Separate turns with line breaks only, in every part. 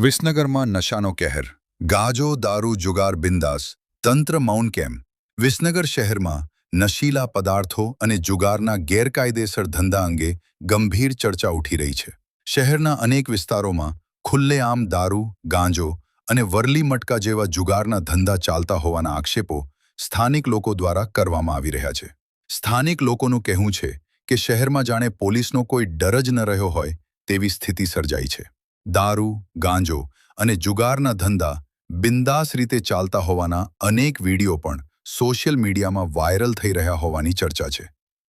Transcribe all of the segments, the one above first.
વિસનગરમાં નશાનો કહેર, ગાજો દારૂ જુગાર બિંદાસ, તંત્ર મૌન કેમ? વિસનગર શહેરમાં નશીલા પદાર્થો અને જુગારના ગેરકાયદેસર ધંધા અંગે ગંભીર ચર્ચા ઉઠી રહી છે. શહેરના અનેક વિસ્તારોમાં ખુલ્લેઆમ દારૂ, ગાંજો અને વરલી મટકા જેવા જુગારના ધંધા ચાલતા હોવાના આક્ષેપો સ્થાનિક લોકો દ્વારા કરવામાં આવી રહ્યા છે. સ્થાનિક લોકોનું કહેવું છે કે શહેરમાં જાણે પોલીસનો કોઈ ડર જ ન રહ્યો હોય તેવી સ્થિતિ સર્જાઈ છે. દારૂ, ગાંજો અને જુગારના ધંધા બિંદાસ રીતે ચાલતા હોવાના અનેક વિડીયો પણ સોશિયલ મીડિયામાં વાયરલ થઈ રહ્યા હોવાની ચર્ચા છે.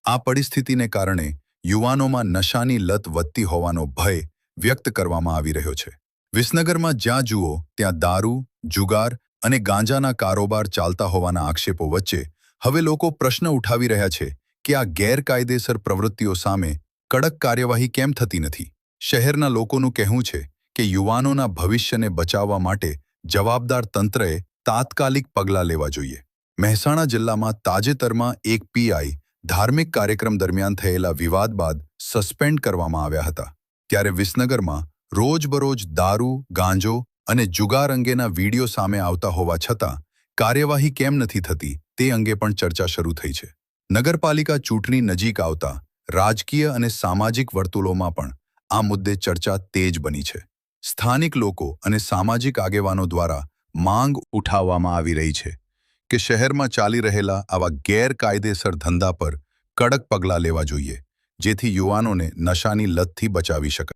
આ પરિસ્થિતિને કારણે યુવાનોમાં નશાની લત વધતી હોવાનો ભય વ્યક્ત કરવામાં આવી રહ્યો છે. વિસનગરમાં જ્યાં જુઓ ત્યાં દારૂ, જુગાર અને ગાંજાના કારોબાર ચાલતા હોવાના આક્ષેપો વચ્ચે હવે લોકો પ્રશ્ન ઉઠાવી રહ્યા છે કે આ ગેરકાયદેસર પ્રવૃત્તિઓ સામે કડક કાર્યવાહી કેમ થતી નથી. શહેરના લોકોનું કહેવું છે કે યુવાનોના ભવિષ્યને બચાવવા માટે જવાબદાર તંત્રએ તાત્કાલિક પગલાં લેવા જોઈએ. મહેસાણા જિલ્લામાં તાજેતરમાં એક પીઆઈ ધાર્મિક કાર્યક્રમ દરમિયાન થયેલા વિવાદ બાદ સસ્પેન્ડ કરવામાં આવ્યા હતા. ત્યારે વિસનગરમાં રોજબરોજ દારૂ, ગાંજો અને જુગાર અંગેના વિડીયો સામે આવતા હોવા છતાં કાર્યવાહી કેમ નથી થતી તે અંગે પણ ચર્ચા શરૂ થઈ છે. નગરપાલિકા ચૂંટણી નજીક આવતા રાજકીય અને સામાજિક વર્તુળોમાં પણ આ મુદ્દે ચર્ચા તેજ બની છે. સ્થાનિક લોકો અને સામાજિક આગેવાનો દ્વારા માંગ ઉઠાવવામાં આવી રહી છે કે શહેરમાં ચાલી રહેલા આવા ગેરકાયદેસર ધંધા પર કડક પગલાં લેવા જોઈએ, જેથી યુવાનોને નશાની લતથી બચાવી શકાય.